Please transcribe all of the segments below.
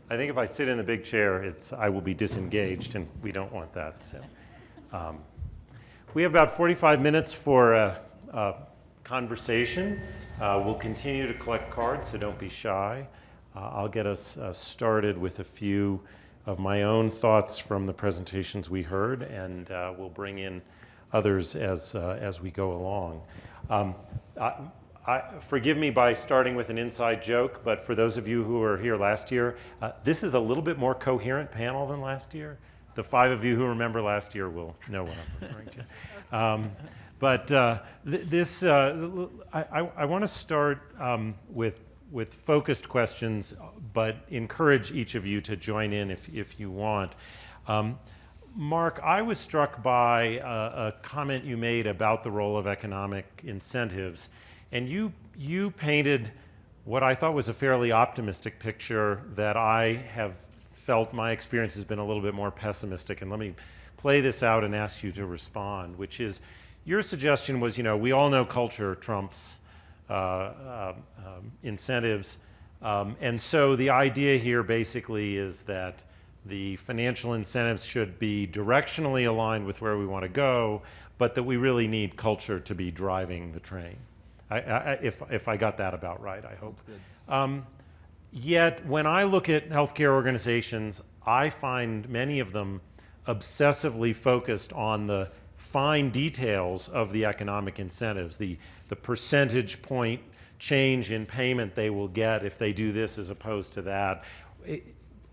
I think if I sit in the big chair, I will be disengaged, and we don't want that. So, we have about 45 minutes for a conversation. We'll continue to collect cards, so don't be shy. I'll get us started with a few of my own thoughts from the presentations we heard, and we'll bring in others as we go along. Forgive me by starting with an inside joke, but for those of you who were here last year, this is a little bit more coherent panel than last year. The 5 of you who remember last year will know what I'm referring to. I want to start with focused questions, but encourage each of you to join in if you want. Mark, I was struck by a comment you made about the role of economic incentives. And you painted what I thought was a fairly optimistic picture that I have felt my experience has been a little bit more pessimistic. And let me play this out and ask you to respond, which is your suggestion was, we all know culture trumps incentives. And so the idea here basically is that the financial incentives should be directionally aligned with where we want to go, but that we really need culture to be driving the train. If I got that about right, I hope. Yet, when I look at healthcare organizations, I find many of them obsessively focused on the fine details of the economic incentives, the percentage point change in payment they will get if they do this as opposed to that,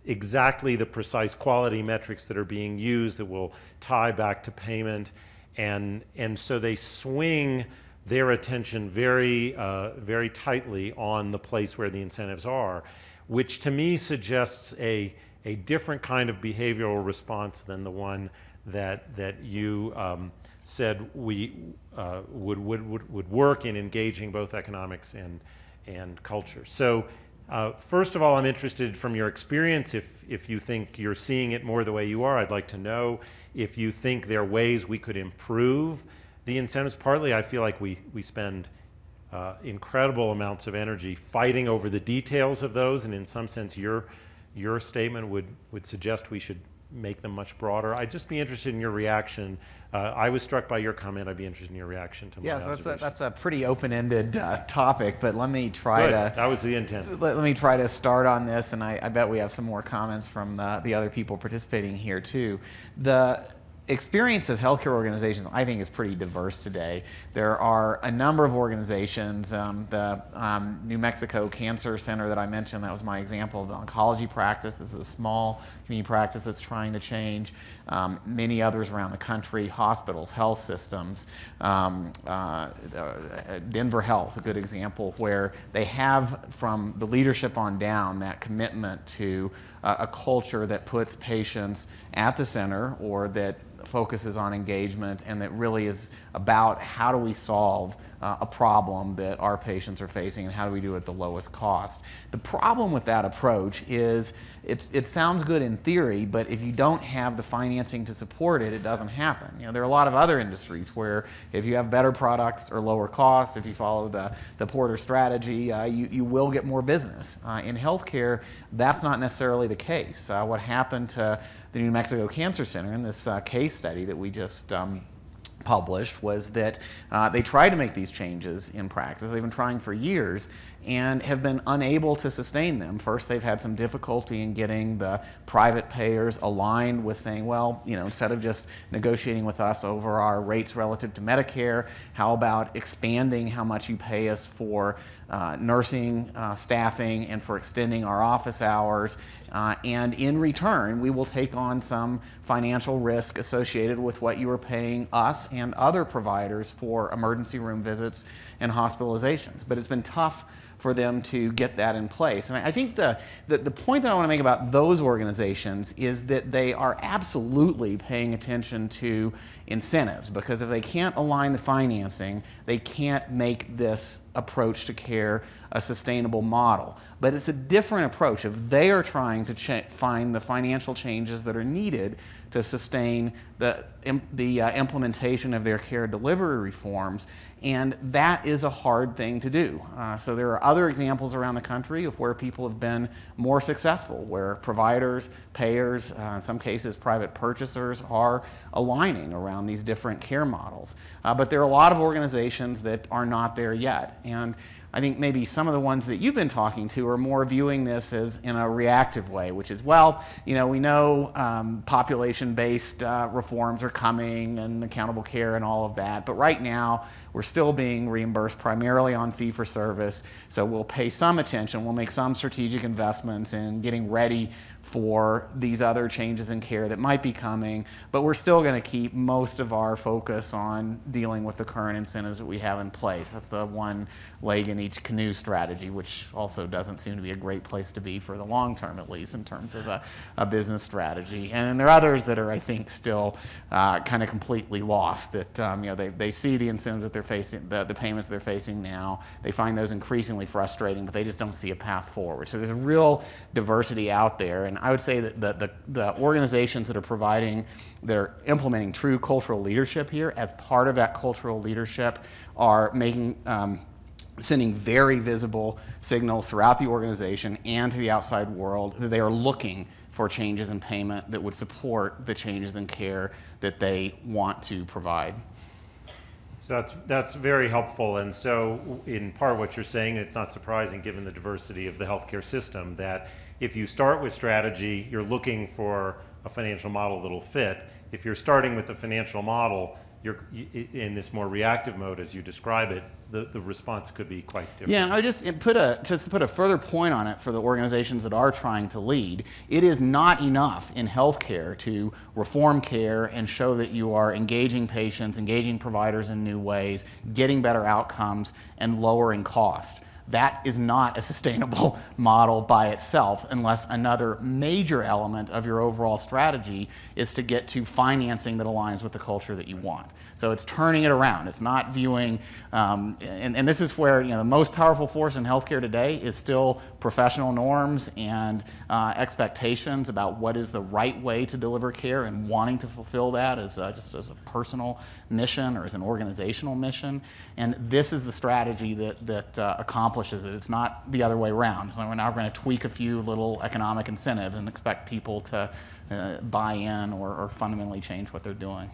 exactly the precise quality metrics that are being used that will tie back to payment, and so they swing their attention very tightly on the place where the incentives are, which to me suggests a different kind of behavioral response than the one that you said we would work in engaging both economics and culture. So first of all, I'm interested from your experience, if you think you're seeing it more the way you are. I'd like to know if you think there are ways we could improve the incentives. Partly, I feel like we spend incredible amounts of energy fighting over the details of those, and in some sense, your statement would suggest we should make them much broader. I'd just be interested in your reaction. I was struck by your comment. I'd be interested in your reaction to my observation. That's a pretty open-ended topic, but let me try That was the intent. Let me try to start on this, and I bet we have some more comments from the other people participating here too. The experience of healthcare organizations, I think, is pretty diverse today. There are a number of organizations. The New Mexico Cancer Center that I mentioned, that was my example of the oncology practice. This is a small community practice that's trying to change. Many others around the country, hospitals, health systems. Denver Health, a good example, where they have, from the leadership on down, that commitment to a culture that puts patients at the center, or that focuses on engagement, and that really is about how do we solve a problem that our patients are facing, and how do we do it at the lowest cost. The problem with that approach is it sounds good in theory, but if you don't have the financing to support it, it doesn't happen. There are a lot of other industries where if you have better products or lower costs, if you follow the Porter strategy, you will get more business. In healthcare, that's not necessarily the case. What happened to the New Mexico Cancer Center in this case study that we just published was that they tried to make these changes in practice. They've been trying for years and have been unable to sustain them. First, they've had some difficulty in getting the private payers aligned with saying, well, instead of just negotiating with us over our rates relative to Medicare, how about expanding how much you pay us for nursing staffing and for extending our office hours, and in return, we will take on some financial risk associated with what you are paying us and other providers for emergency room visits and hospitalizations. But it's been tough for them to get that in place. And I think the point that I want to make about those organizations is that they are absolutely paying attention to incentives, because if they can't align the financing, they can't make this approach to care a sustainable model. But it's a different approach if they are trying to find the financial changes that are needed to sustain the implementation of their care delivery reforms, and that is a hard thing to do. So there are other examples around the country of where people have been more successful, where providers, payers, in some cases private purchasers are aligning around these different care models. But there are a lot of organizations that are not there yet. And I think maybe some of the ones that you've been talking to are more viewing this as in a reactive way, which is, well, you know, we know population-based reforms are coming and accountable care and all of that, but right now we're still being reimbursed primarily on fee-for-service, so we'll pay some attention, we'll make some strategic investments in getting ready for these other changes in care that might be coming, but we're still going to keep most of our focus on dealing with the current incentives that we have in place. That's the one leg in each canoe strategy, which also doesn't seem to be a great place to be for the long term, at least in terms of a business strategy. And then there are others that are, I think, still kind of completely lost, that you know, they see the incentives that they're facing, the payments they're facing now, they find those increasingly frustrating, but they just don't see a path forward. So there's a real diversity out there, and I would say that the organizations that are implementing true cultural leadership here, as part of that cultural leadership, are sending very visible signals throughout the organization and to the outside world that they are looking for changes in payment that would support the changes in care that they want to provide. So that's very helpful. And so in part what you're saying, it's not surprising given the diversity of the healthcare system, that if you start with strategy, you're looking for a financial model that'll fit. If you're starting with the financial model, you're in this more reactive mode, as you describe it, the response could be quite different. Yeah, I just to put a further point on it for the organizations that are trying to lead, it is not enough in healthcare to reform care and show that you are engaging patients, engaging providers in new ways, getting better outcomes, and lowering cost. That is not a sustainable model by itself unless another major element of your overall strategy is to get to financing that aligns with the culture that you want. So it's turning it around. It's not viewing, and this is where, you know, the most powerful force in healthcare today is still professional norms and expectations about what is the right way to deliver care, and wanting to fulfill that as just as a personal mission or as an organizational mission. And this is the strategy that accomplishes it. It's not the other way around. So we're now going to tweak a few little economic incentives and expect people to buy in or fundamentally change what they're doing.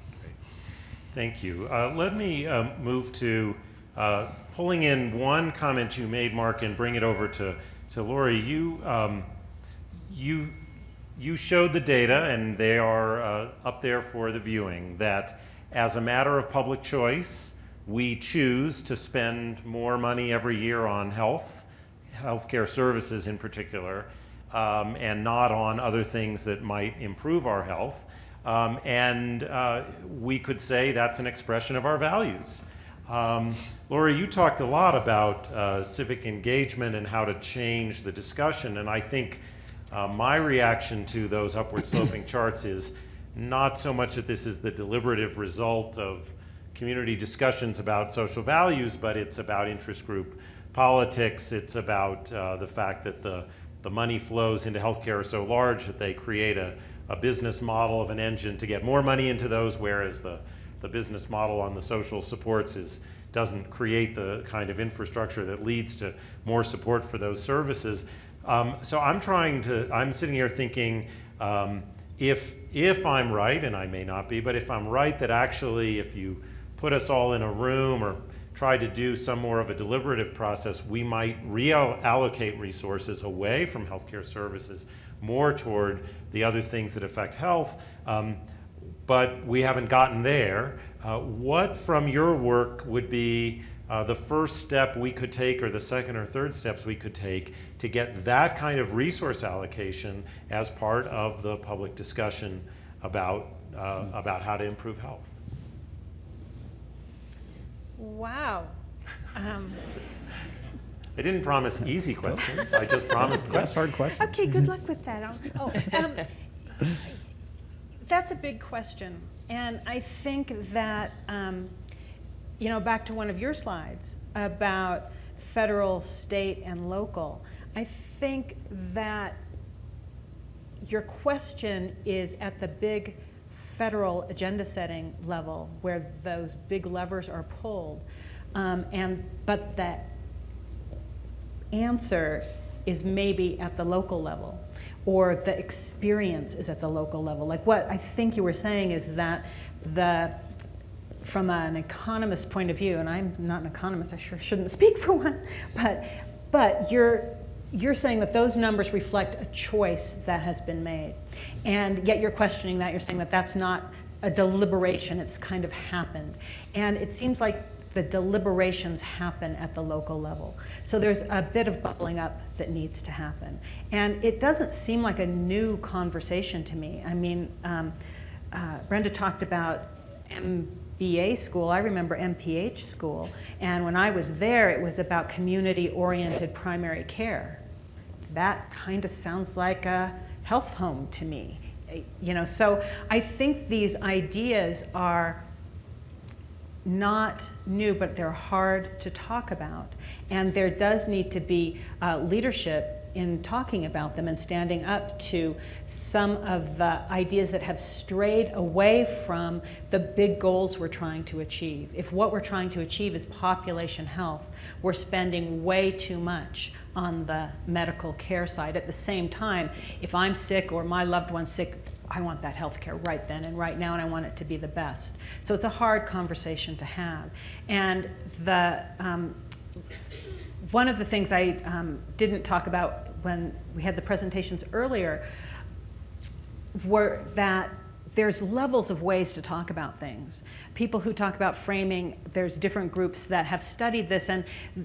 Thank you. Let me move to pulling in one comment you made, Mark, and bring it over to Lori. You showed the data, and they are up there for the viewing, that as a matter of public choice, we choose to spend more money every year on healthcare services in particular, and not on other things that might improve our health. We could say that's an expression of our values. Lori, you talked a lot about civic engagement and how to change the discussion, and I think my reaction to those upward sloping charts is not so much that this is the deliberative result of community discussions about social values, but it's about interest group politics. It's about the fact that the money flows into healthcare are so large that they create a business model of an engine to get more money into those, whereas the business model on the social supports doesn't create the kind of infrastructure that leads to more support for those services. So I'm sitting here thinking, if I'm right, and I may not be, but if I'm right that actually if you put us all in a room or try to do some more of a deliberative process, we might reallocate resources away from healthcare services more toward the other things that affect health, but we haven't gotten there. What from your work would be the first step we could take, or the second or third steps we could take to get that kind of resource allocation as part of the public discussion about how to improve health? Wow. I didn't promise easy questions. I just promised questions. Hard questions. Okay, good luck with that. That's a big question. And I think that, back to one of your slides about federal, state, and local. I think that your question is at the big federal agenda setting level where those big levers are pulled. But the answer is maybe at the local level, or the experience is at the local level. Like what I think you were saying is that from an economist's point of view, and I'm not an economist, I sure shouldn't speak for one, but you're saying that those numbers reflect a choice that has been made. And yet you're questioning that, you're saying that that's not a deliberation, it's kind of happened. And it seems like the deliberations happen at the local level. So there's a bit of bubbling up that needs to happen. And it doesn't seem like a new conversation to me. I mean, Brenda talked about MBA school. I remember MPH school. And when I was there, it was about community-oriented primary care. That kind of sounds like a health home to me. You know, so I think these ideas are not new, but they're hard to talk about. And there does need to be leadership in talking about them and standing up to some of the ideas that have strayed away from the big goals we're trying to achieve. If what we're trying to achieve is population health, we're spending way too much on the medical care side. At the same time, if I'm sick or my loved one's sick, I want that health care right then and right now, and I want it to be the best. So it's a hard conversation to have. And one of the things I didn't talk about when we had the presentations earlier were that there's levels of ways to talk about things. People who talk about framing, there's different groups that have studied this, and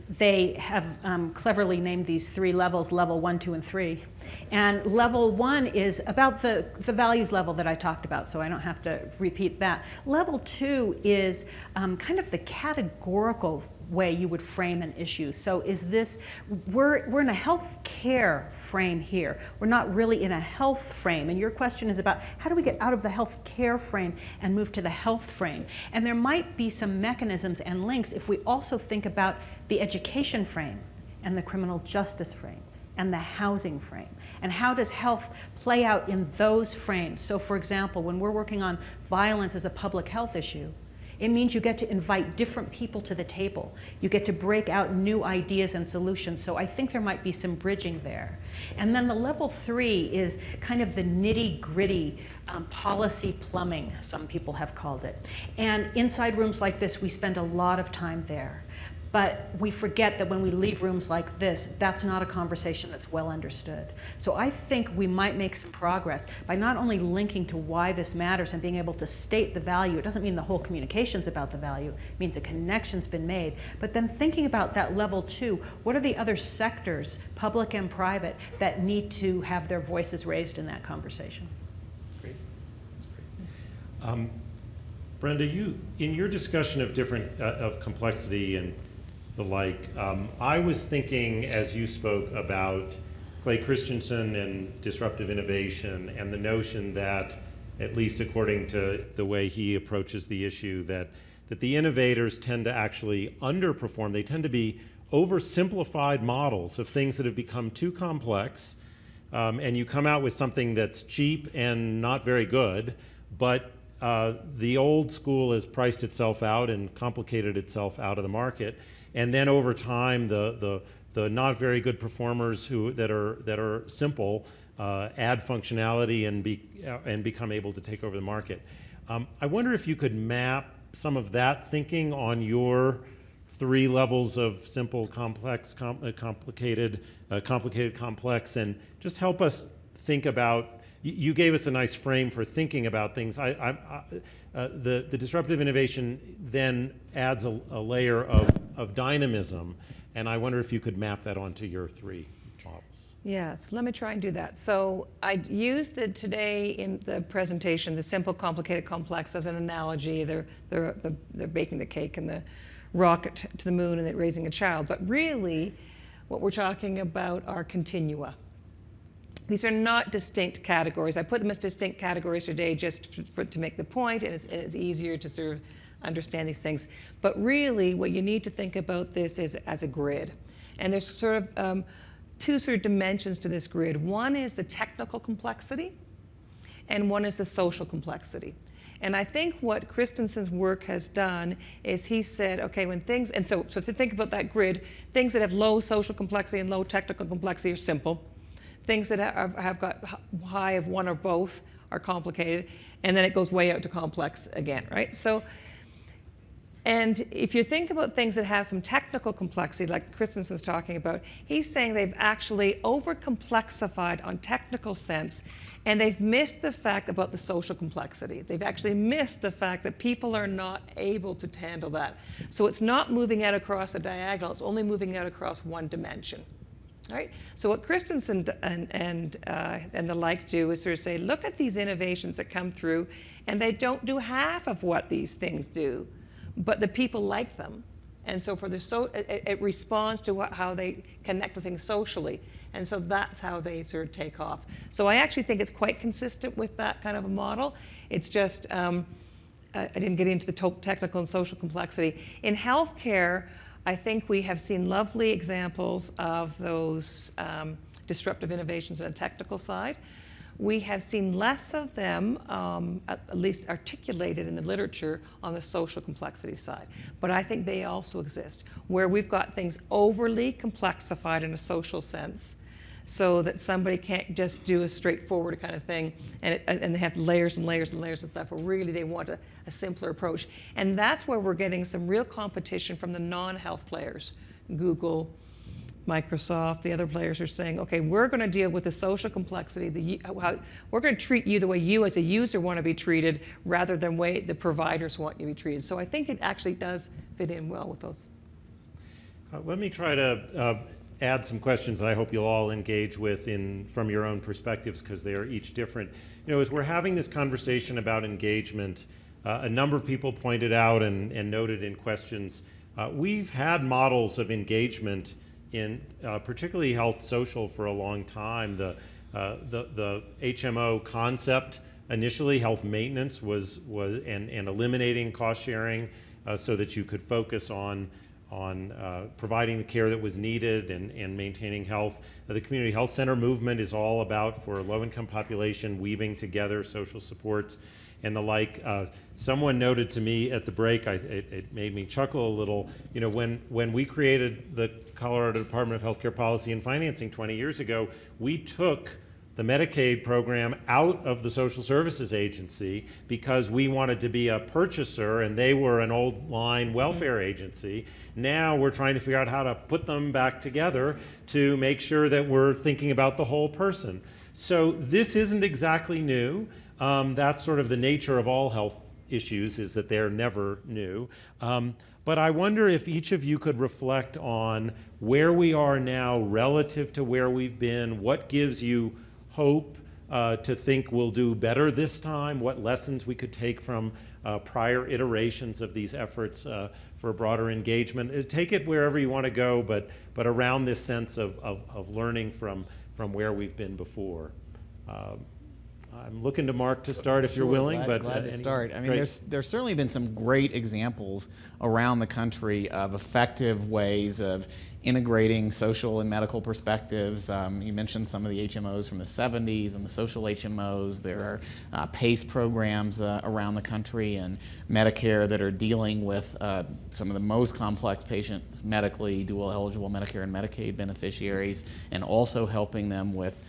they have cleverly named these 3 levels, level 1, 2, and 3. And level 1 is about the values level that I talked about, so I don't have to repeat that. Level 2 is kind of the categorical way you would frame an issue. So is this, we're in a health care frame here. We're not really in a health frame. And your question is about how do we get out of the health care frame and move to the health frame? And there might be some mechanisms and links if we also think about the education frame and the criminal justice frame and the housing frame. And how does health play out in those frames? So for example, when we're working on violence as a public health issue, it means you get to invite different people to the table. You get to break out new ideas and solutions. So I think there might be some bridging there. And then the level 3 is kind of the nitty-gritty policy plumbing, some people have called it. And inside rooms like this, we spend a lot of time there. But we forget that when we leave rooms like this, that's not a conversation that's well understood. So I think we might make some progress by not only linking to why this matters and being able to state the value. It doesn't mean the whole communication's about the value. It means a connection's been made. But then thinking about that level 2, what are the other sectors, public and private, that need to have their voices raised in that conversation? Great. That's great. Brenda, in your discussion of of complexity and the like, I was thinking as you spoke about Clay Christensen and disruptive innovation and the notion that, at least according to the way he approaches the issue, that the innovators tend to actually underperform. They tend to be oversimplified models of things that have become too complex, and you come out with something that's cheap and not very good, but the old school has priced itself out and complicated itself out of the market. And then over time, the not very good performers that are simple add functionality and become able to take over the market. I wonder if you could map some of that thinking on your 3 levels of simple, complex, complicated, complex, and just help us think about. You gave us a nice frame for thinking about things. The disruptive innovation then adds a layer of dynamism, and I wonder if you could map that onto your 3 models. Yes, let me try and do that. So I used today in the presentation the simple, complicated, complex as an analogy. They're baking the cake and the rocket to the moon and raising a child. But really, what we're talking about are continua. These are not distinct categories. I put them as distinct categories today just to make the point, and it's easier to sort of understand these things. But really, what you need to think about this is as a grid. And there's sort of two sort of dimensions to this grid. One is the technical complexity, and one is the social complexity. And I think what Christensen's work has done is he said, okay, when things, and so if you think about that grid, things that have low social complexity and low technical complexity are simple. Things that have got high of one or both are complicated, and then it goes way out to complex again, right? So, and if you think about things that have some technical complexity, like Christensen's talking about, he's saying they've actually over-complexified on technical sense, and they've missed the fact about the social complexity. They've actually missed the fact that people are not able to handle that. So it's not moving out across a diagonal, it's only moving out across one dimension. Right? So what Christensen and the like do is sort of say, look at these innovations that come through, and they don't do half of what these things do, but the people like them. And so for it responds to how they connect with things socially. And so that's how they sort of take off. So I actually think it's quite consistent with that kind of a model. It's just, I didn't get into the technical and social complexity. In healthcare, I think we have seen lovely examples of those disruptive innovations on the technical side. We have seen less of them, at least articulated in the literature, on the social complexity side. But I think they also exist, where we've got things overly complexified in a social sense, so that somebody can't just do a straightforward kind of thing, and they have layers and layers and layers and stuff, where really they want a simpler approach. And that's where we're getting some real competition from the non-health players. Google, Microsoft, the other players are saying, okay, we're going to deal with the social complexity, we're going to treat you the way you as a user want to be treated, rather than the way the providers want you to be treated. So I think it actually does fit in well with those. Let me try to add some questions that I hope you'll all engage with from your own perspectives, because they are each different. You know, as we're having this conversation about engagement, a number of people pointed out and noted in questions, we've had models of engagement in particularly health social for a long time. The HMO concept, initially health maintenance was and eliminating cost sharing so that you could focus on providing the care that was needed and maintaining health. The community health center movement is all about, for a low-income population, weaving together social supports and the like. Someone noted to me at the break, it made me chuckle a little, you know, when we created the Colorado Department of Healthcare Policy and Financing 20 years ago, we took the Medicaid program out of the Social Services Agency because we wanted to be a purchaser and they were an old line welfare agency. Now we're trying to figure out how to put them back together to make sure that we're thinking about the whole person. So this isn't exactly new. That's sort of the nature of all health issues, is that they're never new. But I wonder if each of you could reflect on where we are now relative to where we've been. What gives you hope to think we'll do better this time? What lessons we could take from prior iterations of these efforts for broader engagement? Take it wherever you want to go, but around this sense of learning from where we've been before. I'm looking to Mark to start if you're willing. Glad to start. I mean, there's certainly been some great examples around the country of effective ways of integrating social and medical perspectives. You mentioned some of the HMOs from the 70s and the social HMOs. There are PACE programs around the country and Medicare that are dealing with some of the most complex patients medically, dual eligible Medicare and Medicaid beneficiaries, and also helping them with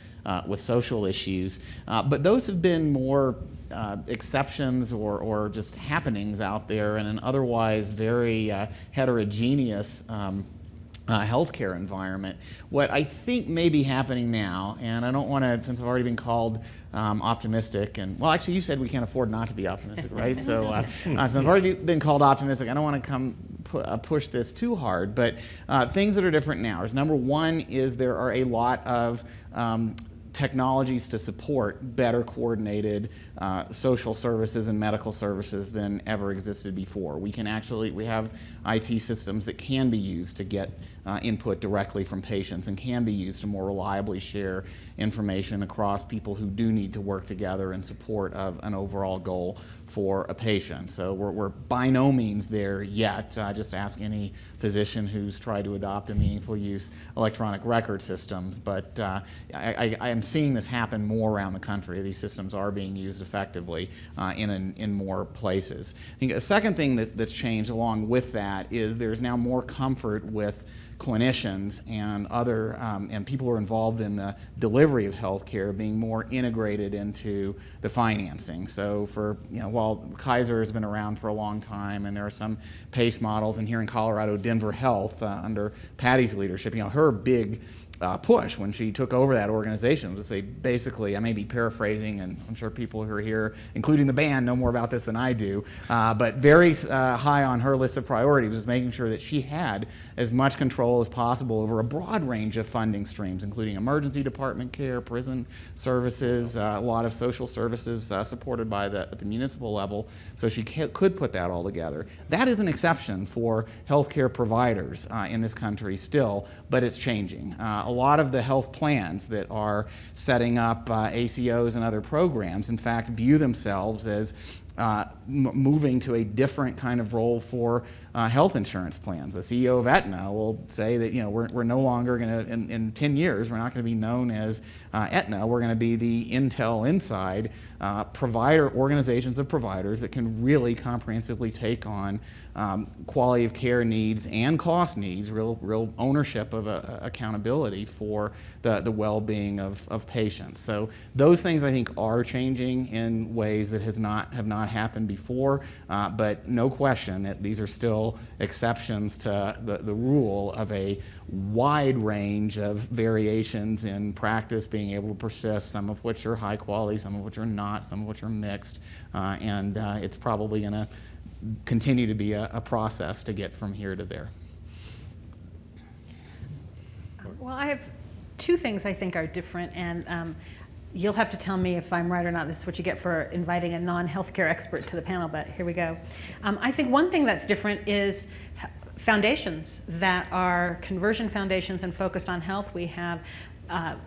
social issues. But those have been more exceptions or just happenings out there in an otherwise very heterogeneous healthcare environment. What I think may be happening now, and I don't want to, since I've already been called optimistic, and well, actually you said we can't afford not to be optimistic, right? So since I've already been called optimistic, I don't want to push this too hard, but things that are different now is, number one, is there are a lot of technologies to support better coordinated social services and medical services than ever existed before. We have IT systems that can be used to get input directly from patients and can be used to more reliably share information across people who do need to work together in support of an overall goal for a patient. So we're by no means there yet. Just ask any physician who's tried to adopt a meaningful use electronic record systems. But I am seeing this happen more around the country. These systems are being used effectively in more places. I think a second thing that's changed along with that is there's now more comfort with clinicians and other and people who are involved in the delivery of healthcare being more integrated into the financing. So while Kaiser has been around for a long time and there are some PACE models, and here in Colorado, Denver Health under Patty's leadership, her big push when she took over that organization was to say, basically, I may be paraphrasing, and I'm sure people who are here, including the band, know more about this than I do, but very high on her list of priorities was making sure that she had as much control as possible over a broad range of funding streams, including emergency department care, prison services, a lot of social services supported by the municipal level, so she could put that all together. That is an exception for healthcare providers in this country still, but it's changing. A lot of the health plans that are setting up ACOs and other programs, in fact, view themselves as moving to a different kind of role for health insurance plans. The CEO of Aetna will say that we're no longer going to, in 10 years, we're not going to be known as Aetna. We're going to be the Intel Inside organizations of providers that can really comprehensively take on quality of care needs and cost needs, real ownership of accountability for the well-being of patients. So those things I think are changing in ways that have not happened before, but no question that these are still exceptions to the rule of a wide range of variations in practice being able to persist, some of which are high quality, some of which are not, some of which are mixed, and it's probably going to continue to be a process to get from here to there. Well, I have two things I think are different, and you'll have to tell me if I'm right or not. This is what you get for inviting a non-healthcare expert to the panel, but here we go. I think one thing that's different is foundations that are conversion foundations and focused on health. We have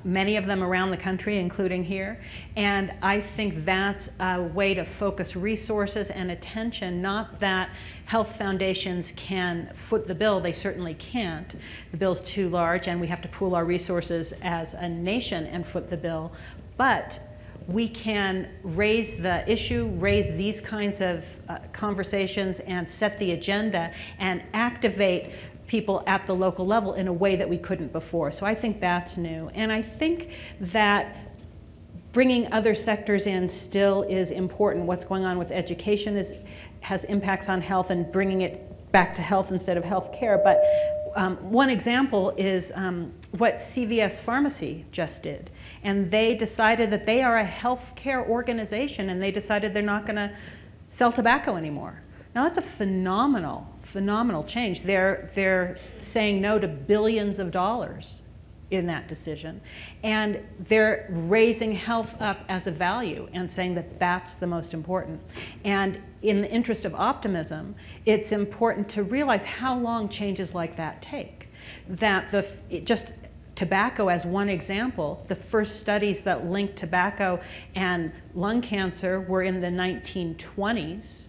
many of them around the country, including here, and I think that's a way to focus resources and attention. Not that health foundations can foot the bill, they certainly can't. The bill's too large and we have to pool our resources as a nation and foot the bill, but we can raise the issue, raise these kinds of conversations and set the agenda and activate people at the local level in a way that we couldn't before. So I think that's new. And I think that bringing other sectors in still is important. What's going on with education has impacts on health, and bringing it back to health instead of health care. But one example is what CVS Pharmacy just did. And they decided that they are a health care organization, and they decided they're not going to sell tobacco anymore. Now that's a phenomenal change. They're saying no to billions of dollars in that decision, and they're raising health up as a value and saying that that's the most important. And in the interest of optimism, it's important to realize how long changes like that take. That just tobacco as one example, the first studies that linked tobacco and lung cancer were in the 1920s.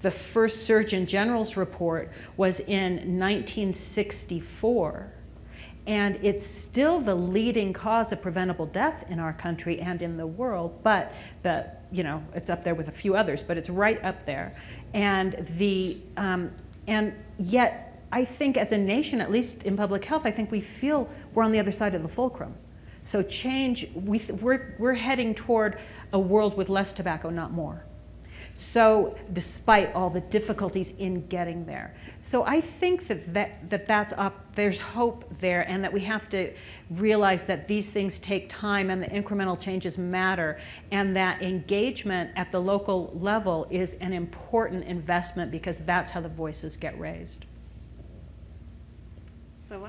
The first Surgeon General's report was in 1964, and it's still the leading cause of preventable death in our country and in the world, but it's up there with a few others, but it's right up there. And yet I think as a nation, at least in public health, I think we feel we're on the other side of the fulcrum. So change, we're heading toward a world with less tobacco, not more. So despite all the difficulties in getting there. So I think that's up, there's hope there, and that we have to realize that these things take time and the incremental changes matter, and that engagement at the local level is an important investment because that's how the voices get raised. So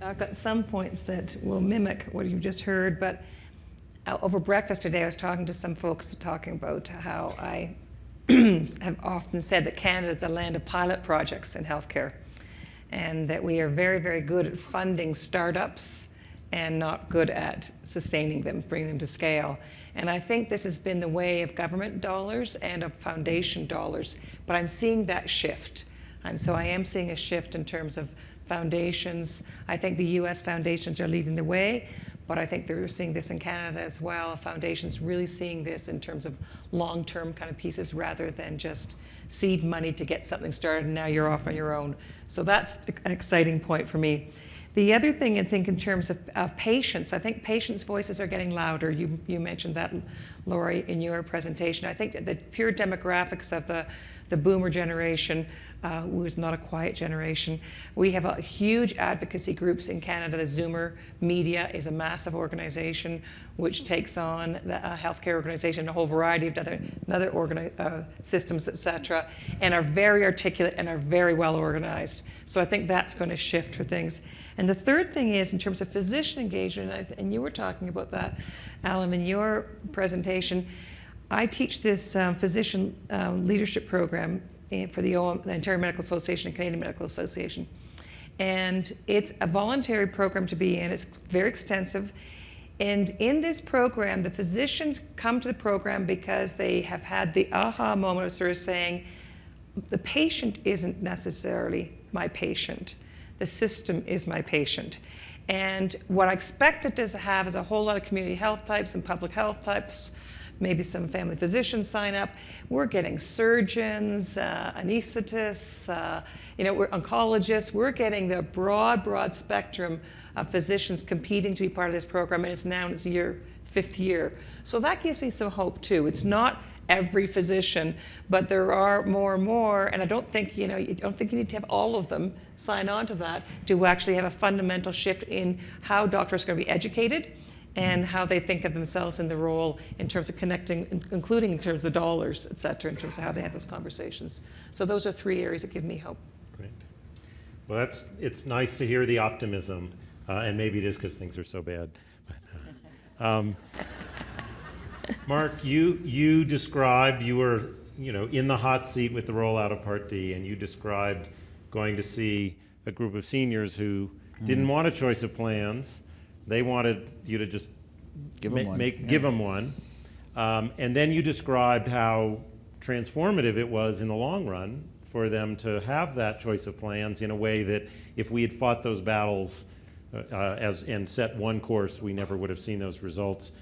I've got some points that will mimic what you've just heard, but over breakfast today, I was talking to some folks talking about how I have often said that Canada is a land of pilot projects in healthcare, and that we are very, very good at funding startups and not good at sustaining them, bringing them to scale. And I think this has been the way of government dollars and of foundation dollars, but I'm seeing that shift. So I am seeing a shift in terms of foundations. I think the US foundations are leading the way, but I think they're seeing this in Canada as well. Foundations really seeing this in terms of long-term kind of pieces rather than just seed money to get something started and now you're off on your own. So that's an exciting point for me. The other thing I think in terms of patients, I think patients' voices are getting louder. You mentioned that, Lori, in your presentation. I think the pure demographics of the boomer generation, who is not a quiet generation. We have a huge advocacy groups in Canada. The Zoomer Media is a massive organization which takes on the healthcare organization, a whole variety of other systems, et cetera, and are very articulate and are very well organized. So I think that's going to shift for things. And the third thing is in terms of physician engagement, and you were talking about that, Alan, in your presentation. I teach this physician leadership program for the Ontario Medical Association and Canadian Medical Association. And it's a voluntary program to be in. It's very extensive. And in this program, the physicians come to the program because they have had the aha moment of sort of saying, the patient isn't necessarily my patient. The system is my patient. And what I expected to have is a whole lot of community health types and public health types, maybe some family physicians sign up. We're getting surgeons, anesthetists, we're oncologists. We're getting the broad spectrum of physicians competing to be part of this program, and it's now in its fifth year. So that gives me some hope too. It's not every physician, but there are more and more, and I don't think you need to have all of them sign on to that to actually have a fundamental shift in how doctors are going to be educated and how they think of themselves in the role in terms of connecting, including in terms of dollars, et cetera, in terms of how they have those conversations. So those are three areas that give me hope. Great. Well, it's nice to hear the optimism, and maybe it is because things are so bad. Mark, you described, you were in the hot seat with the rollout of Part D, and you described going to see a group of seniors who didn't want a choice of plans. They wanted you to just give them one. And then you described how transformative it was in the long run for them to have that choice of plans in a way that if we had fought those battles and set one course, we never would have seen those results.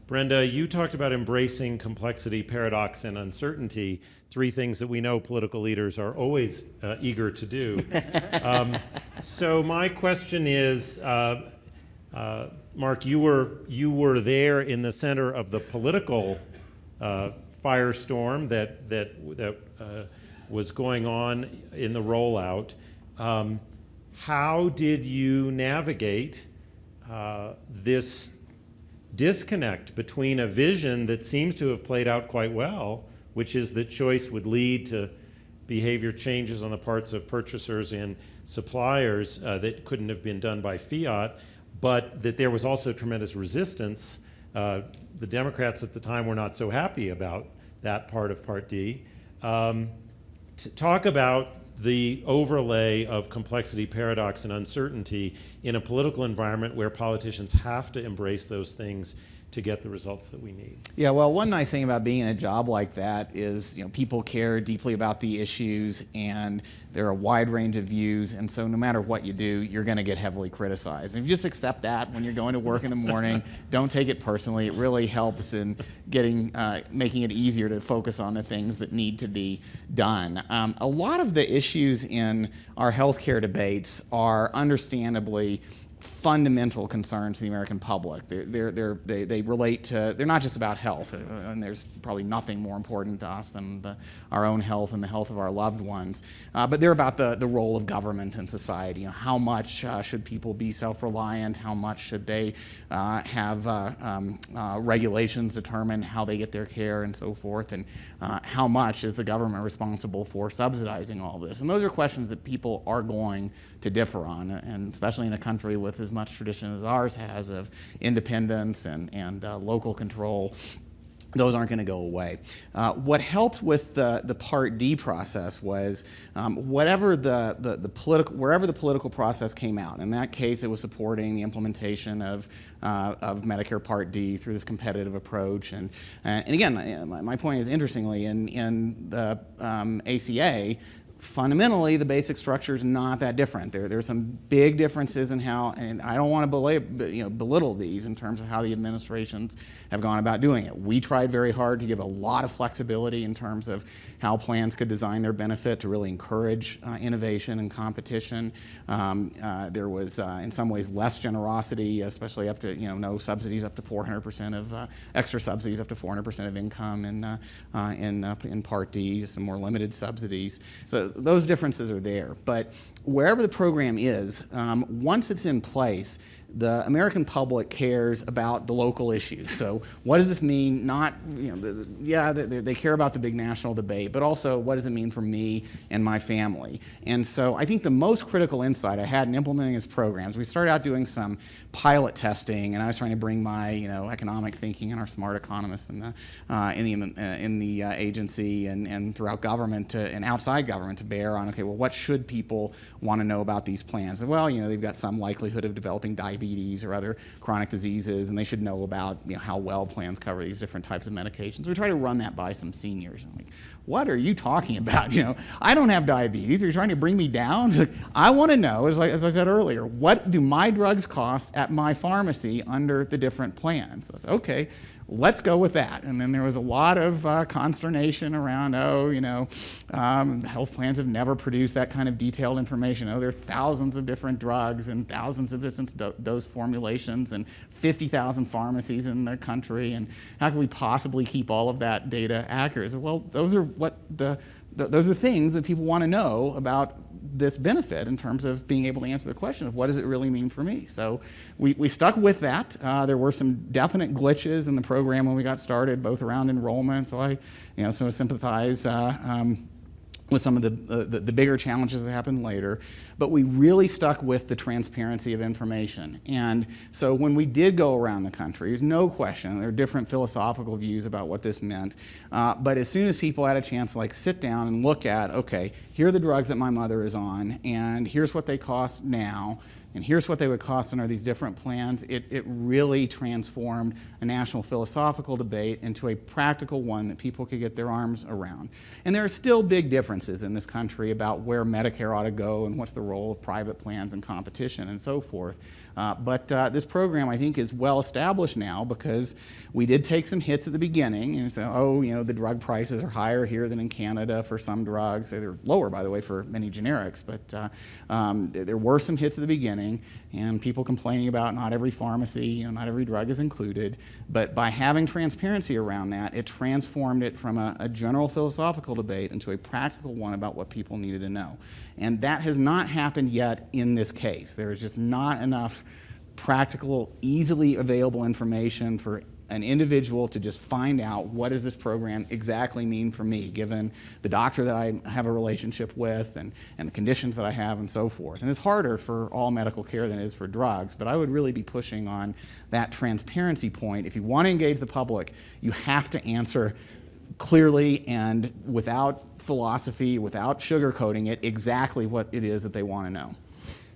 Brenda, you talked about embracing complexity, paradox, and uncertainty, three things that we know political leaders are always eager to do. So my question is, Mark, you were there in the center of the political firestorm that was going on in the rollout. How did you navigate this disconnect between a vision that seems to have played out quite well, which is that choice would lead to behavior changes on the parts of purchasers and suppliers that couldn't have been done by fiat, but that there was also tremendous resistance. The Democrats at the time were not so happy about that part of Part D. To talk about the overlay of complexity, paradox, and uncertainty in a political environment where politicians have to embrace those things to get the results that we need. Yeah, well, one nice thing about being in a job like that is, people care deeply about the issues, and there are a wide range of views, and so no matter what you do, you're going to get heavily criticized. And if you just accept that when you're going to work in the morning, don't take it personally. It really helps in making it easier to focus on the things that need to be done. A lot of the issues in our healthcare debates are understandably fundamental concerns to the American public. They relate to, they're not just about health, and there's probably nothing more important to us than our own health and the health of our loved ones, but they're about the role of government in society. How much should people be self-reliant? How much should they have regulations determine how they get their care and so forth? And how much is the government responsible for subsidizing all this? And those are questions that people are going to differ on, and especially in a country with with as much tradition as ours has of independence and local control, those aren't going to go away. What helped with the Part D process was wherever the political process came out. In that case, it was supporting the implementation of Medicare Part D through this competitive approach. And again, my point is, interestingly, in the ACA, fundamentally, the basic structure is not that different. There are some big differences in how, and I don't want to belittle these in terms of how the administrations have gone about doing it. We tried very hard to give a lot of flexibility in terms of how plans could design their benefit to really encourage innovation and competition. There was, in some ways, less generosity, especially up to, no subsidies up to 400% of, extra subsidies up to 400% of income in Part D, some more limited subsidies. So those differences are there. But wherever the program is, once it's in place, the American public cares about the local issues. So what does this mean? Not, they care about the big national debate, but also what does it mean for me and my family? And so I think the most critical insight I had in implementing these programs, we started out doing some pilot testing, and I was trying to bring my, economic thinking and our smart economists in the agency and throughout government and outside government to bear on, okay, well, what should people want to know about these plans? And, well, they've got some likelihood of developing diabetes or other chronic diseases, and they should know about how well plans cover these different types of medications. We try to run that by some seniors. I'm like, what are you talking about? I don't have diabetes. Are you trying to bring me down? Like, I want to know, as I said earlier, what do my drugs cost at my pharmacy under the different plans? So I said, okay, let's go with that. And then there was a lot of consternation around, health plans have never produced that kind of detailed information. There are thousands of different drugs and thousands of different dose formulations and 50,000 pharmacies in the country, and how can we possibly keep all of that data accurate? So, well, those are those are things that people want to know about this benefit in terms of being able to answer the question of what does it really mean for me. So we stuck with that. There were some definite glitches in the program when we got started, both around enrollment. So I sympathize with some of the bigger challenges that happened later, but we really stuck with the transparency of information. And so when we did go around the country, there's no question, there are different philosophical views about what this meant, but as soon as people had a chance to sit down and look at, okay, here are the drugs that my mother is on, and here's what they cost now, and here's what they would cost under these different plans, it really transformed a national philosophical debate into a practical one that people could get their arms around. And there are still big differences in this country about where Medicare ought to go and what's the role of private plans and competition and so forth. But this program, I think, is well established now because we did take some hits at the beginning and say, the drug prices are higher here than in Canada for some drugs. They're lower, by the way, for many generics, but there were some hits at the beginning, and people complaining about not every pharmacy, not every drug is included. But by having transparency around that, it transformed it from a general philosophical debate into a practical one about what people needed to know. And that has not happened yet in this case. There is just not enough practical, easily available information for an individual to just find out what does this program exactly mean for me, given the doctor that I have a relationship with and the conditions that I have and so forth. And it's harder for all medical care than it is for drugs, but I would really be pushing on that transparency point. If you want to engage the public, you have to answer clearly and without philosophy, without sugarcoating it, exactly what it is that they want to know.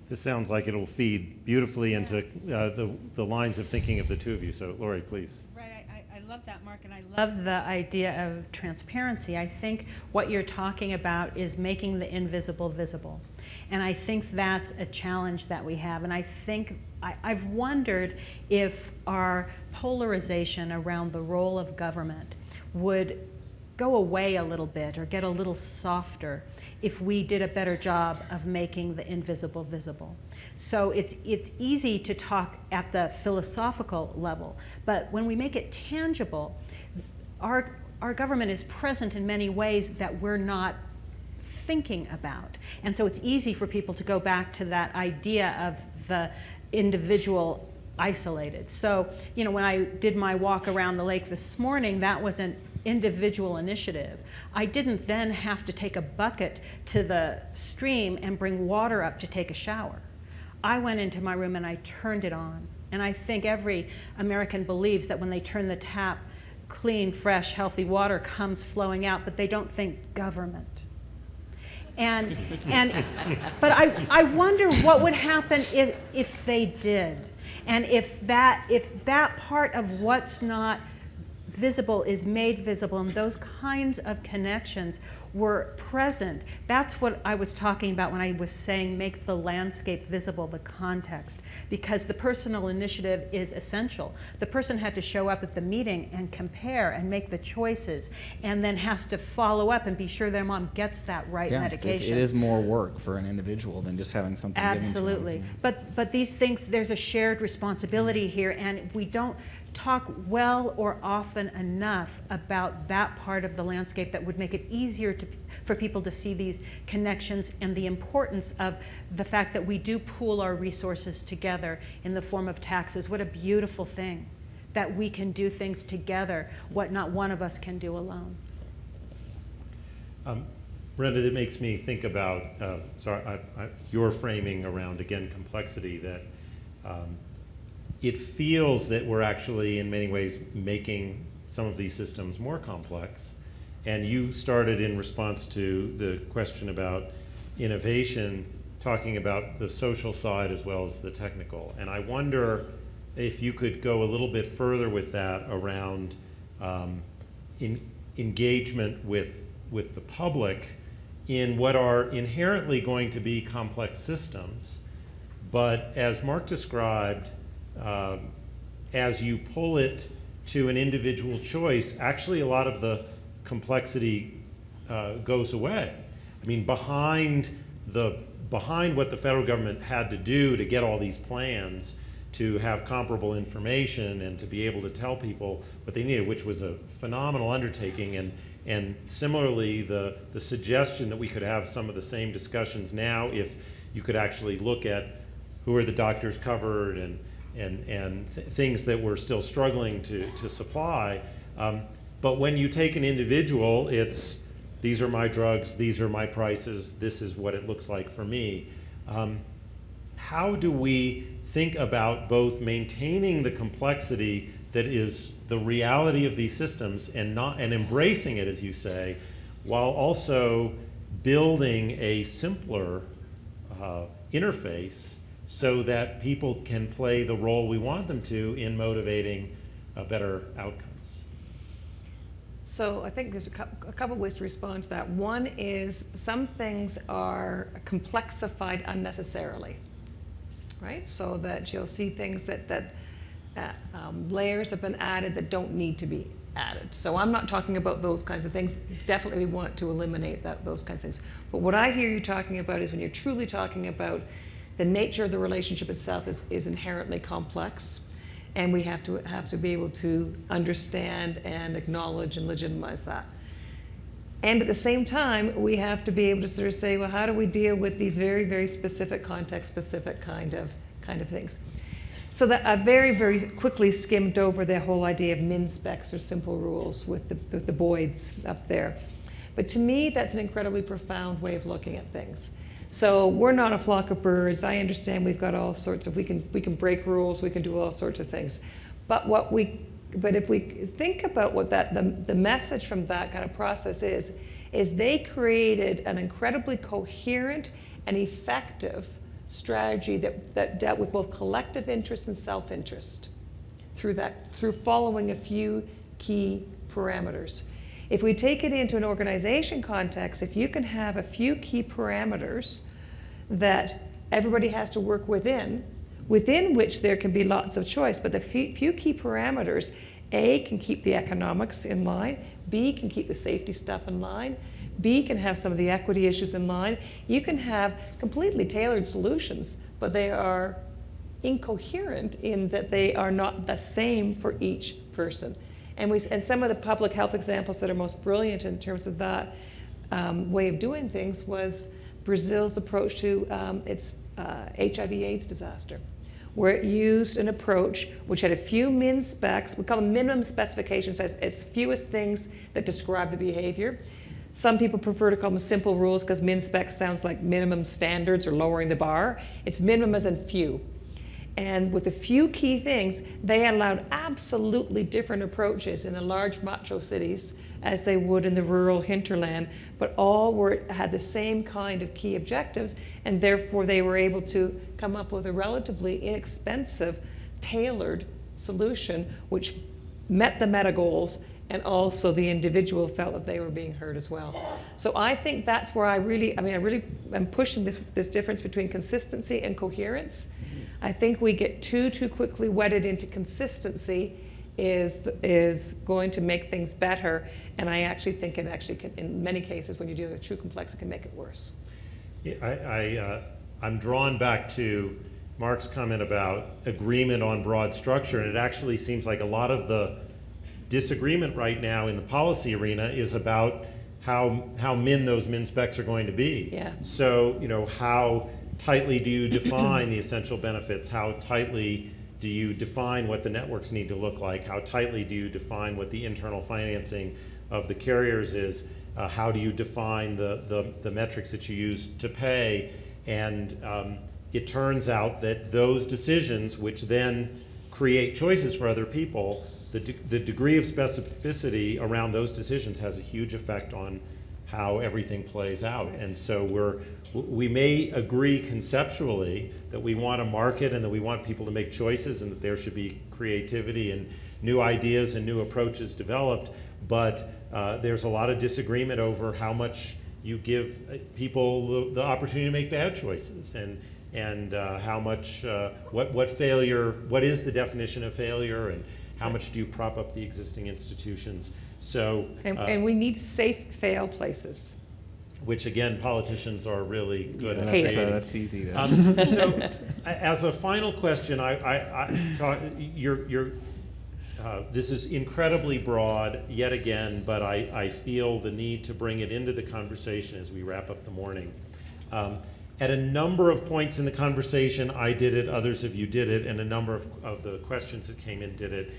This sounds like it'll feed beautifully into the lines of thinking of the two of you. So, Lori, please. Right, I love that, Mark, and I love the idea of transparency. I think what you're talking about is making the invisible visible. And I think that's a challenge that we have. And I think, I've wondered if our polarization around the role of government would go away a little bit or get a little softer if we did a better job of making the invisible visible. So it's easy to talk at the philosophical level, but when we make it tangible, our government is present in many ways that we're not thinking about. And so it's easy for people to go back to that idea of the individual isolated. So, when I did my walk around the lake this morning, that was an individual initiative. I didn't then have to take a bucket to the stream and bring water up to take a shower. I went into my room and I turned it on. And I think every American believes that when they turn the tap, clean, fresh, healthy water comes flowing out, but they don't think government. But I wonder what would happen if they did, and if that part of what's not visible is made visible, and those kinds of connections were present. That's what I was talking about when I was saying make the landscape visible, the context, because the personal initiative is essential. The person had to show up at the meeting and compare and make the choices, and then has to follow up and be sure their mom gets that right medication. It is more work for an individual than just having something Absolutely. given to them. But these things, there's a shared responsibility here, and we don't talk well or often enough about that part of the landscape that would make it easier for people to see these connections, and the importance of the fact that we do pool our resources together in the form of taxes. What a beautiful thing that we can do things together, what not one of us can do alone. Brenda, it makes me think about your framing around, again, complexity, that it feels that we're actually, in many ways, making some of these systems more complex. And you started in response to the question about innovation, talking about the social side as well as the technical. And I wonder if you could go a little bit further with that around engagement with the public in what are inherently going to be complex systems. But as Mark described, as you pull it to an individual choice, actually a lot of the complexity goes away. I mean, behind what the federal government had to do to get all these plans, to have comparable information and to be able to tell people what they needed, which was a phenomenal undertaking. And similarly, the suggestion that we could have some of the same discussions now if you could actually look at who are the doctors covered and things that we're still struggling to supply. But when you take an individual, it's these are my drugs, these are my prices, this is what it looks like for me. How do we think about both maintaining the complexity that is the reality of these systems and embracing it, as you say, while also building a simpler interface so that people can play the role we want them to in motivating better outcomes? So I think there's a couple ways to respond to that. One is some things are complexified unnecessarily, right? So that you'll see things that layers have been added that don't need to be added. So I'm not talking about those kinds of things. Definitely we want to eliminate those kinds of things. But what I hear you talking about is when you're truly talking about the nature of the relationship itself is inherently complex, and we have to be able to understand and acknowledge and legitimize that. And at the same time, we have to be able to sort of say, well, how do we deal with these very, very specific context-specific kind of things? So that I very, very quickly skimmed over the whole idea of min specs or simple rules with the Boyds up there. But to me, that's an incredibly profound way of looking at things. So we're not a flock of birds. I understand we've got all sorts of, we can break rules, we can do all sorts of things. But if we think about what the message from that kind of process is they created an incredibly coherent and effective strategy that dealt with both collective interest and self-interest through following a few key parameters. If we take it into an organization context, if you can have a few key parameters that everybody has to work within which there can be lots of choice, but the few key parameters, A, can keep the economics in line, B, can keep the safety stuff in line, B, can have some of the equity issues in line. You can have completely tailored solutions, but they are incoherent in that they are not the same for each person. And some of the public health examples that are most brilliant in terms of that way of doing things was Brazil's approach to its HIV/AIDS disaster, where it used an approach which had a few min specs, we call them minimum specifications, as fewest things that describe the behavior. Some people prefer to call them simple rules because min-spec sounds like minimum standards or lowering the bar. It's minimum as in few. And with a few key things, they allowed absolutely different approaches in the large metro cities as they would in the rural hinterland, but all had the same kind of key objectives, and therefore they were able to come up with a relatively inexpensive, tailored solution which met the meta goals, and also the individual felt that they were being heard as well. So I think that's where I really am pushing this difference between consistency and coherence. I think we get too quickly wedded into consistency is going to make things better, and I actually think it actually can, in many cases, when you're dealing with true complexity, it can make it worse. Yeah, I'm drawn back to Mark's comment about agreement on broad structure, and it actually seems like a lot of the disagreement right now in the policy arena is about how those min specs are going to be. Yeah. So, how tightly do you define the essential benefits? How tightly do you define what the networks need to look like? How tightly do you define what the internal financing of the carriers is? How do you define the metrics that you use to pay? And it turns out that those decisions, which then create choices for other people, the degree of specificity around those decisions has a huge effect on how everything plays out. And so we may agree conceptually that we want a market and that we want people to make choices and that there should be creativity and new ideas and new approaches developed, but there's a lot of disagreement over how much you give people the opportunity to make bad choices, and how much, what failure, what is the definition of failure, and how much do you prop up the existing institutions? So, and we need safe fail places. Which again, politicians are really good at Hate it. creating. That's easy to. So, as a final question, this is incredibly broad yet again, but I feel the need to bring it into the conversation as we wrap up the morning. At a number of points in the conversation, I did it, others of you did it, and a number of the questions that came in did it.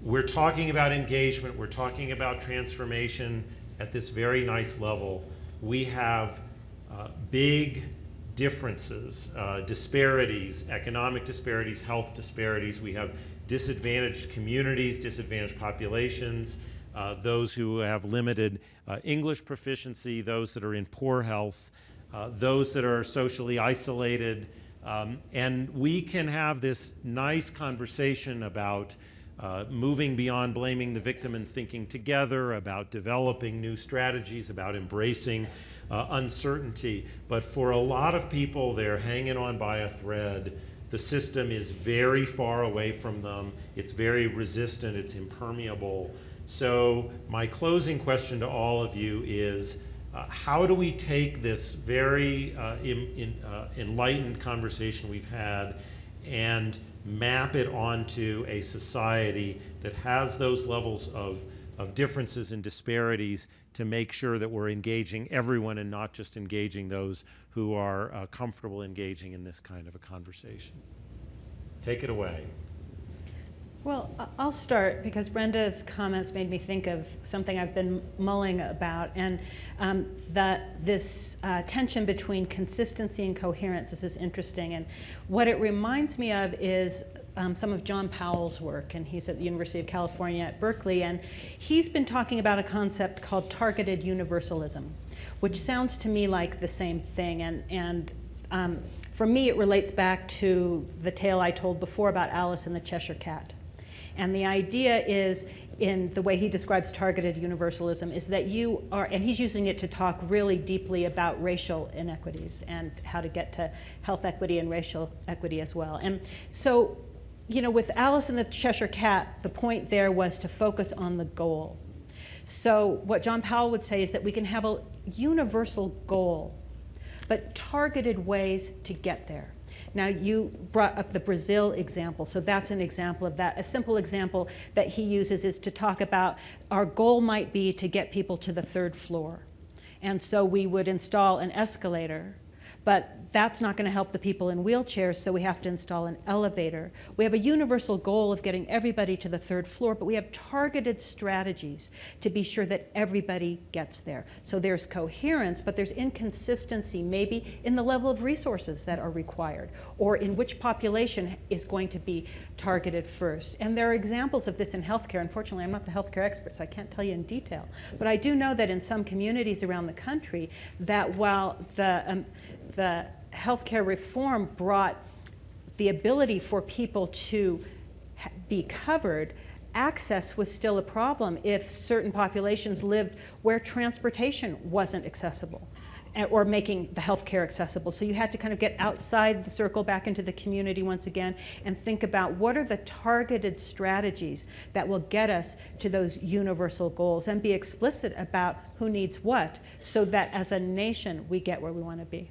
We're talking about engagement, we're talking about transformation at this very nice level. We have big differences, disparities, economic disparities, health disparities. We have disadvantaged communities, disadvantaged populations, those who have limited English proficiency, those that are in poor health, those that are socially isolated, and we can have this nice conversation about moving beyond blaming the victim and thinking together, about developing new strategies, about embracing uncertainty. But for a lot of people, they're hanging on by a thread. The system is very far away from them. It's very resistant. It's impermeable. So my closing question to all of you is, how do we take this very enlightened conversation we've had and map it onto a society that has those levels of differences and disparities to make sure that we're engaging everyone and not just engaging those who are comfortable engaging in this kind of a conversation? Take it away. Well, I'll start because Brenda's comments made me think of something I've been mulling about, and that this tension between consistency and coherence is interesting. And what it reminds me of is some of John Powell's work, and he's at the University of California at Berkeley, and he's been talking about a concept called targeted universalism, which sounds to me like the same thing. And for me, it relates back to the tale I told before about Alice and the Cheshire Cat. And the idea is, in the way he describes targeted universalism, is that you are, and he's using it to talk really deeply about racial inequities and how to get to health equity and racial equity as well. And so, with Alice and the Cheshire Cat, the point there was to focus on the goal. So what John Powell would say is that we can have a universal goal, but targeted ways to get there. Now, you brought up the Brazil example, so that's an example of that. A simple example that he uses is to talk about our goal might be to get people to the third floor. And so we would install an escalator, But that's not going to help the people in wheelchairs, so we have to install an elevator. We have a universal goal of getting everybody to the 3rd floor, but we have targeted strategies to be sure that everybody gets there. So there's coherence, but there's inconsistency maybe in the level of resources that are required, or in which population is going to be targeted first. And there are examples of this in healthcare. Unfortunately, I'm not the healthcare expert, so I can't tell you in detail. But I do know that in some communities around the country, that while the healthcare reform brought the ability for people to be covered, access was still a problem if certain populations lived where transportation wasn't accessible or making the healthcare accessible. So you had to kind of get outside the circle, back into the community once again, and think about what are the targeted strategies that will get us to those universal goals, and be explicit about who needs what, so that as a nation we get where we want to be.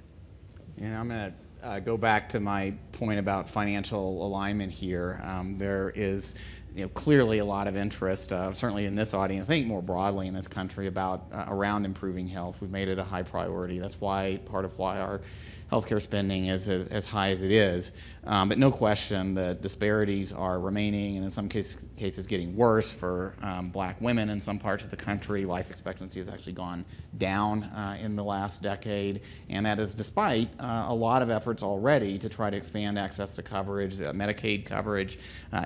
And I'm going to go back to my point about financial alignment here. There is clearly a lot of interest, certainly in this audience, I think more broadly in this country, about around improving health. We've made it a high priority. That's why part of why our healthcare spending is as high as it is. But no question, the disparities are remaining, and in some cases getting worse for black women in some parts of the country. Life expectancy has actually gone down in the last decade, and that is despite a lot of efforts already to try to expand access to coverage, Medicaid coverage.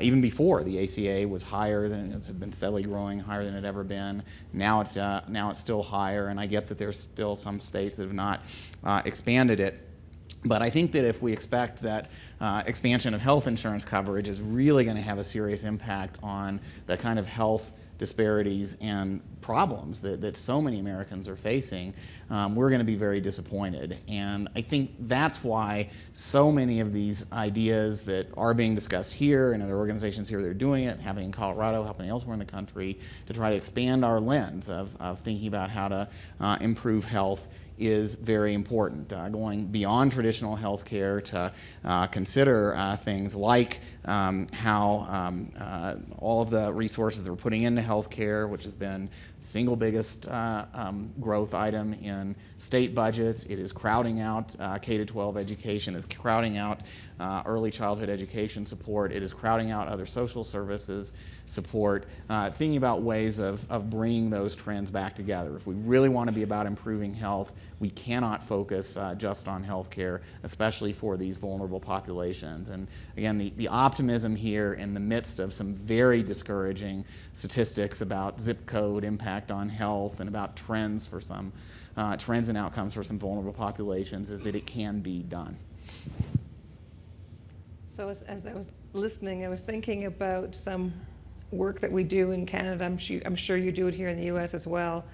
Even before, the ACA was higher than it had been, steadily growing, higher than it had ever been. Now it's still higher, and I get that there's still some states that have not expanded it. But I think that if we expect that expansion of health insurance coverage is really going to have a serious impact on the kind of health disparities and problems that so many Americans are facing, we're going to be very disappointed. And I think that's why so many of these ideas that are being discussed here and other organizations here that are doing it, happening in Colorado, happening elsewhere in the country, to try to expand our lens of thinking about how to improve health is very important. Going beyond traditional health care to consider things like how all of the resources that we're putting into health care, which has been the single biggest growth item in state budgets. It is crowding out K-12 education, it's crowding out early childhood education support, it is crowding out other social services support, thinking about ways of bringing those trends back together. If we really want to be about improving health, we cannot focus just on health care, especially for these vulnerable populations. And again, the optimism here in the midst of some very discouraging statistics about zip code impact on health and about trends for some trends and outcomes for some vulnerable populations is that it can be done. So as I was listening, I was thinking about some work that we do in Canada. I'm sure you do it here in the US as well,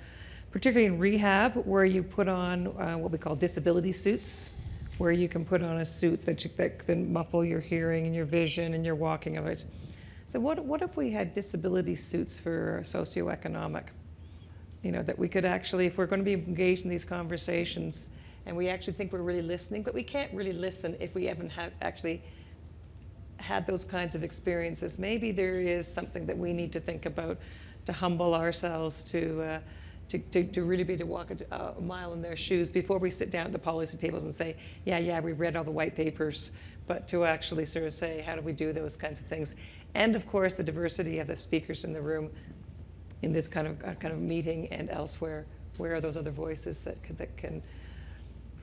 particularly in rehab, where you put on what we call disability suits, where you can put on a suit that can muffle your hearing and your vision and your walking. Others. So what if we had disability suits for socioeconomic? That we could actually, if we're going to be engaged in these conversations, and we actually think we're really listening, but we can't really listen if we haven't actually had those kinds of experiences. Maybe there is something that we need to think about to humble ourselves to really be to walk a mile in their shoes before we sit down at the policy tables and say, yeah, we've read all the white papers, but to actually sort of say, how do we do those kinds of things? And of course, the diversity of the speakers in the room in this kind of meeting and elsewhere. Where are those other voices that can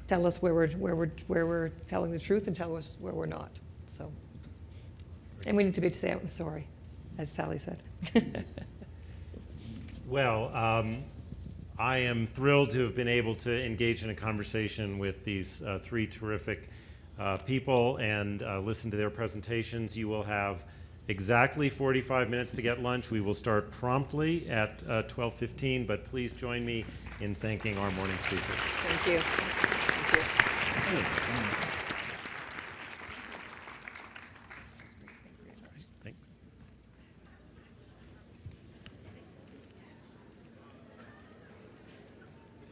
tell us where we're telling the truth and tell us where we're not? So. And we need to be able to say, I'm sorry, as Sally said. Well, I am thrilled to have been able to engage in a conversation with these three terrific people and listen to their presentations. You will have exactly 45 minutes to get lunch. We will start promptly at 12:15, but please join me in thanking our morning speakers. Thank you. Thank you. Thanks.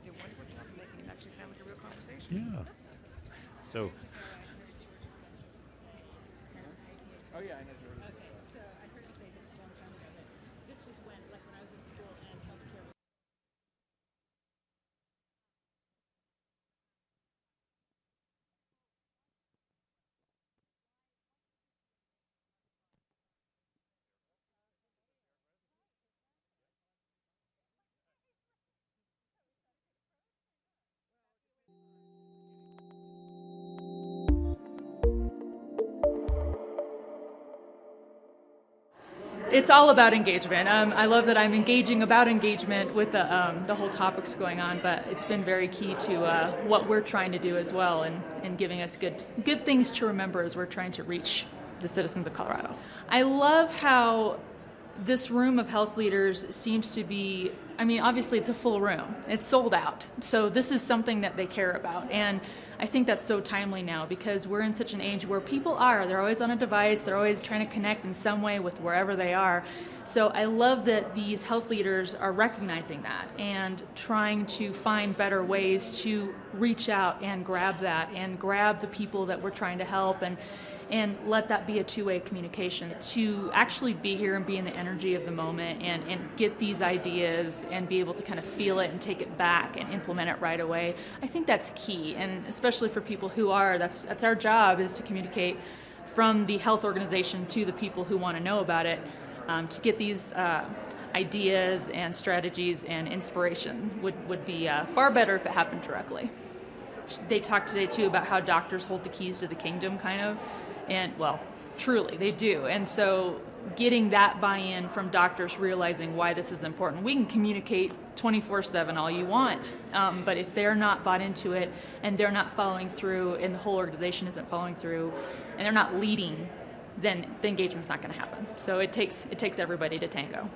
You did a wonderful job of making it actually sound like a real conversation. Yeah. So. Oh yeah, I know. it's all about engagement. I love that I'm engaging about engagement with the whole topics going on, but it's been very key to what we're trying to do as well, and giving us good things to remember as we're trying to reach the citizens of Colorado. I love how this room of health leaders seems to be, I mean, obviously it's a full room. It's sold out. So this is something that they care about. And I think that's so timely now, because we're in such an age where people they're always on a device, they're always trying to connect in some way with wherever they are. So I love that these health leaders are recognizing that and trying to find better ways to reach out and grab that and grab the people that we're trying to help, and let that be a two-way communication, to actually be here and be in the energy of the moment and get these ideas and be able to kind of feel it and take it back and implement it right away. I think that's key, and especially for people who that's our job, is to communicate from the health organization to the people who want to know about it, to get these ideas and strategies and inspiration would be far better if it happened directly. They talked today too about how doctors hold the keys to the kingdom, kind of. And, well, truly, they do. And so getting that buy-in from doctors realizing why this is important. We can communicate 24/7 all you want, but if they're not bought into it and they're not following through and the whole organization isn't following through and they're not leading, then the engagement's not going to happen. So it takes everybody to tango.